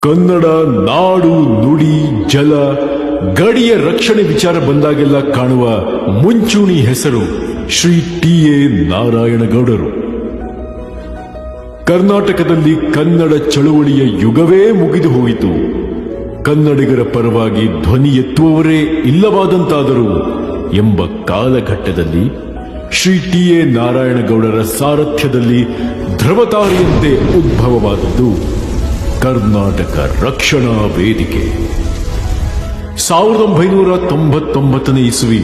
ಕನ್ನಡ ನಾಡು ನುಡಿ ಜಲ ಗಡಿಯ ರಕ್ಷಣೆ ವಿಚಾರ ಬಂದಾಗೆಲ್ಲ ಕಾಣುವ ಮುಂಚೂಣಿ ಹೆಸರು ಶ್ರೀ ಟಿ.ಎ. ನಾರಾಯಣಗೌಡರು. ಕರ್ನಾಟಕದಲ್ಲಿ ಕನ್ನಡ ಚಳುವಳಿಯ ಯುಗವೇ ಮುಗಿದು ಹೋಯಿತು. ಕನ್ನಡಿಗರ ಪರವಾಗಿ ಧ್ವನಿ ಎತ್ತುವವರೇ ಇಲ್ಲವಾದಂತಾದರು ಎಂಬ ಕಾಲಘಟ್ಟದಲ್ಲಿ ಶ್ರೀ ಟಿ.ಎ. ನಾರಾಯಣಗೌಡರ ಸಾರಥ್ಯದಲ್ಲಿ ಧ್ರುವತಾರಿಯಂತೆ ಉದ್ಭವವಾದದ್ದು ಕರ್ನಾಟಕ ರಕ್ಷಣಾ ವೇದಿಕೆ. 1999 ಇಸುವಿ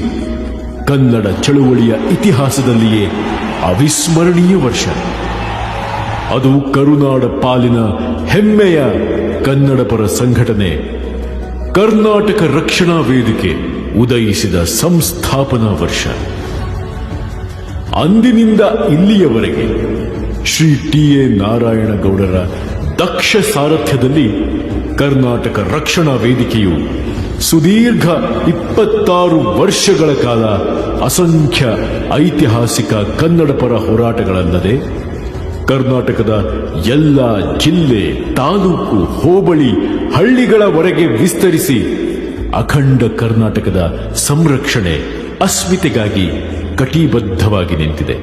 ಕನ್ನಡ ಚಳುವಳಿಯ ಇತಿಹಾಸದಲ್ಲಿಯೇ ಅವಿಸ್ಮರಣೀಯ ವರ್ಷ. ಅದು ಕರುನಾಡ ಪಾಲಿನ ಹೆಮ್ಮೆಯ ಕನ್ನಡಪರ ಸಂಘಟನೆ ಕರ್ನಾಟಕ ರಕ್ಷಣಾ ವೇದಿಕೆ ಉದಯಿಸಿದ ಸಂಸ್ಥಾಪನಾ ವರ್ಷ. ಅಂದಿನಿಂದ ಇಲ್ಲಿಯವರೆಗೆ ಶ್ರೀ ಟಿ.ಎ. ನಾರಾಯಣಗೌಡರ ದಕ್ಷ ಸಾರಥ್ಯದಲ್ಲಿ ಕರ್ನಾಟಕ ರಕ್ಷಣಾ ವೇದಿಕೆಯು ಸುದೀರ್ಘ 26 ವರ್ಷಗಳ ಕಾಲ ಅಸಂಖ್ಯ ಐತಿಹಾಸಿಕ ಕನ್ನಡಪರ ಹೋರಾಟಗಳಲ್ಲದೆ ಕರ್ನಾಟಕದ ಎಲ್ಲ ಜಿಲ್ಲೆ, ತಾಲೂಕು, ಹೋಬಳಿ, ಹಳ್ಳಿಗಳವರೆಗೆ ವಿಸ್ತರಿಸಿ ಅಖಂಡ ಕರ್ನಾಟಕದ ಸಂರಕ್ಷಣೆ, ಅಸ್ಮಿತೆಗಾಗಿ ಕಟಿಬದ್ಧವಾಗಿ ನಿಂತಿದೆ.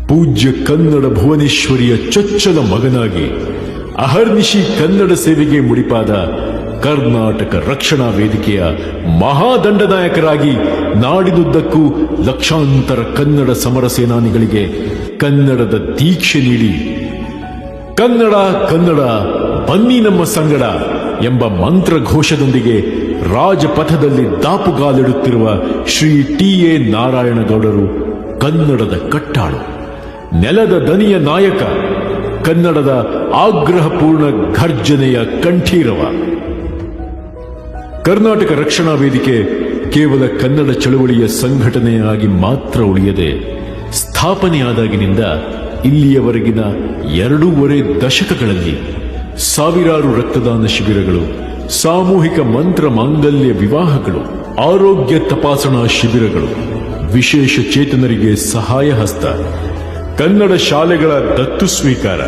ಪೂಜ್ಯ ಕನ್ನಡ ಭುವನೇಶ್ವರಿಯ ಚೊಚ್ಚಲ ಮಗನಾಗಿ ಅಹರ್ನಿಶಿ ಕನ್ನಡ ಸೇವೆಗೆ ಮುಡಿಪಾದ ಕರ್ನಾಟಕ ರಕ್ಷಣಾ ವೇದಿಕೆಯ ಮಹಾದಂಡನಾಯಕರಾಗಿ ನಾಡಿನುದ್ದಕ್ಕೂ ಲಕ್ಷಾಂತರ ಕನ್ನಡ ಸಮರ ಸೇನಾನಿಗಳಿಗೆ ಕನ್ನಡದ ದೀಕ್ಷೆ ನೀಡಿ ಕನ್ನಡ ಕನ್ನಡ ಬನ್ನಿ ನಮ್ಮ ಸಂಗಡ ಎಂಬ ಮಂತ್ರಘೋಷದೊಂದಿಗೆ ರಾಜಪಥದಲ್ಲಿ ದಾಪುಗಾಲಿಡುತ್ತಿರುವ ಶ್ರೀ ಟಿ.ಎ. ನಾರಾಯಣಗೌಡರು ಕನ್ನಡದ ಕಟ್ಟಾಳು, ನೆಲದ ದನಿಯ ನಾಯಕ, ಕನ್ನಡದ ಆಗ್ರಹಪೂರ್ಣ ಘರ್ಜನೆಯ ಕಂಠೀರವ. ಕರ್ನಾಟಕ ರಕ್ಷಣಾ ವೇದಿಕೆ ಕೇವಲ ಕನ್ನಡ ಚಳವಳಿಯ ಸಂಘಟನೆಯಾಗಿ ಮಾತ್ರ ಉಳಿಯದೆ ಸ್ಥಾಪನೆಯಾದಾಗಿನಿಂದ ಇಲ್ಲಿಯವರೆಗಿನ 2.5 ದಶಕಗಳಲ್ಲಿ ಸಾವಿರಾರು ರಕ್ತದಾನ ಶಿಬಿರಗಳು, ಸಾಮೂಹಿಕ ಮಂತ್ರ ಮಾಂಗಲ್ಯ ವಿವಾಹಗಳು, ಆರೋಗ್ಯ ತಪಾಸಣಾ ಶಿಬಿರಗಳು, ವಿಶೇಷ ಚೇತನರಿಗೆ ಸಹಾಯ ಹಸ್ತ, ಕನ್ನಡ ಶಾಲೆಗಳ ದತ್ತು ಸ್ವೀಕಾರ,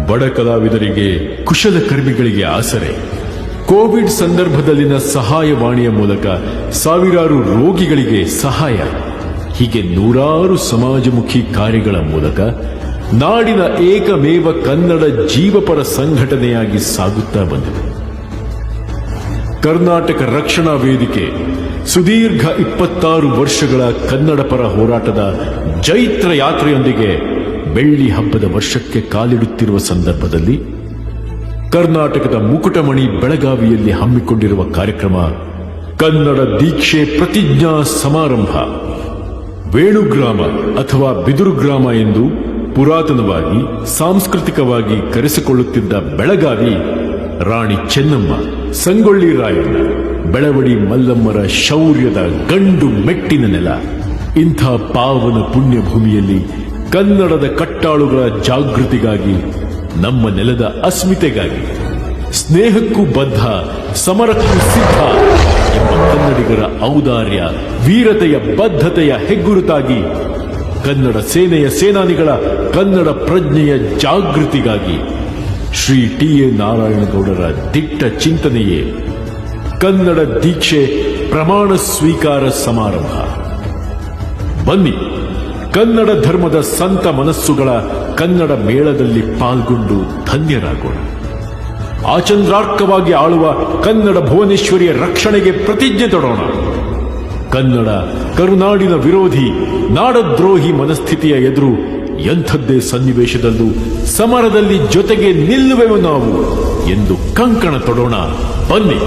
ಬಡ ಕಲಾವಿದರಿಗೆ, ಕುಶಲಕರ್ಮಿಗಳಿಗೆ ಆಸರೆ, ಕೋವಿಡ್ ಸಂದರ್ಭದಲ್ಲಿನ ಸಹಾಯವಾಣಿಯ ಮೂಲಕ ಸಾವಿರಾರು ರೋಗಿಗಳಿಗೆ ಸಹಾಯ, ಹೀಗೆ ನೂರಾರು ಸಮಾಜಮುಖಿ ಕಾರ್ಯಗಳ ಮೂಲಕ ನಾಡಿನ ಏಕಮೇವ ಕನ್ನಡ ಜೀವಪರ ಸಂಘಟನೆಯಾಗಿ ಸಾಗುತ್ತಾ ಬಂದಿದೆ. ಕರ್ನಾಟಕ ರಕ್ಷಣಾ ವೇದಿಕೆ ಸುದೀರ್ಘ 26 ವರ್ಷಗಳ ಕನ್ನಡಪರ ಹೋರಾಟದ ಜೈತ್ರ ಯಾತ್ರೆಯೊಂದಿಗೆ ಬೆಳ್ಳಿ ಹಬ್ಬದ ವರ್ಷಕ್ಕೆ ಕಾಲಿಡುತ್ತಿರುವ ಸಂದರ್ಭದಲ್ಲಿ ಕರ್ನಾಟಕದ ಮುಕುಟಮಣಿ ಬೆಳಗಾವಿಯಲ್ಲಿ ಹಮ್ಮಿಕೊಂಡಿರುವ ಕಾರ್ಯಕ್ರಮ ಕನ್ನಡ ದೀಕ್ಷೆ ಪ್ರತಿಜ್ಞಾ ಸಮಾರಂಭ. ವೇಣುಗ್ರಾಮ ಅಥವಾ ಬಿದುರು ಗ್ರಾಮ ಎಂದು ಪುರಾತನವಾಗಿ ಸಾಂಸ್ಕೃತಿಕವಾಗಿ ಕರೆಸಿಕೊಳ್ಳುತ್ತಿದ್ದ ಬೆಳಗಾವಿ ರಾಣಿ ಚೆನ್ನಮ್ಮ, ಸಂಗೊಳ್ಳಿ ರಾಯಣ್ಣ, ಬೆಳವಡಿ ಮಲ್ಲಮ್ಮರ ಶೌರ್ಯದ ಗಂಡು ಮೆಟ್ಟಿನ ನೆಲ. ಇಂಥ ಪಾವನ ಪುಣ್ಯಭೂಮಿಯಲ್ಲಿ ಕನ್ನಡದ ಕಟ್ಟಾಳುಗಳ ಜಾಗೃತಿಗಾಗಿ, ನಮ್ಮ ನೆಲದ ಅಸ್ಮಿತೆಗಾಗಿ, ಸ್ನೇಹಕ್ಕೂ ಬದ್ಧ, ಸಮರಕ್ಕೂ ಸಿದ್ಧ ಎಂಬ ಕನ್ನಡಿಗರ ಔದಾರ್ಯ, ವೀರತೆಯ ಬದ್ಧತೆಯ ಹೆಗ್ಗುರುತಾಗಿ, ಕನ್ನಡ ಸೇನೆಯ ಸೇನಾನಿಗಳ ಕನ್ನಡ ಪ್ರಜ್ಞೆಯ ಜಾಗೃತಿಗಾಗಿ ಶ್ರೀ ಟಿ.ಎ. ನಾರಾಯಣಗೌಡರ ದಿಟ್ಟ ಚಿಂತನೆಯೇ ಕನ್ನಡ ದೀಕ್ಷೆ ಪ್ರಮಾಣ ಸ್ವೀಕಾರ ಸಮಾರಂಭ. ಬನ್ನಿ, ಕನ್ನಡ ಧರ್ಮದ ಸಂತ ಮನಸ್ಸುಗಳ ಕನ್ನಡ ಮೇಳದಲ್ಲಿ ಪಾಲ್ಗೊಂಡು ಧನ್ಯರಾಗೋಣ. ಆಚಂದ್ರಾರ್ಕವಾಗಿ ಆಳುವ ಕನ್ನಡ ಭುವನೇಶ್ವರಿಯ ರಕ್ಷಣೆಗೆ ಪ್ರತಿಜ್ಞೆ ತೊಡೋಣ. ಕನ್ನಡ ಕರುನಾಡಿನ ವಿರೋಧಿ, ನಾಡದ್ರೋಹಿ ಮನಸ್ಥಿತಿಯ ಎದುರು ಎಂಥದ್ದೇ ಸನ್ನಿವೇಶದಲ್ಲೂ ಸಮರದಲ್ಲಿ ಜೊತೆಗೆ ನಿಲ್ಲುವೆವು ನಾವು ಎಂದು ಕಂಕಣ ತೊಡೋಣ. ಬನ್ನಿ.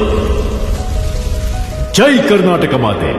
ಜೈ ಕರ್ನಾಟಕ ಮಾತೆ.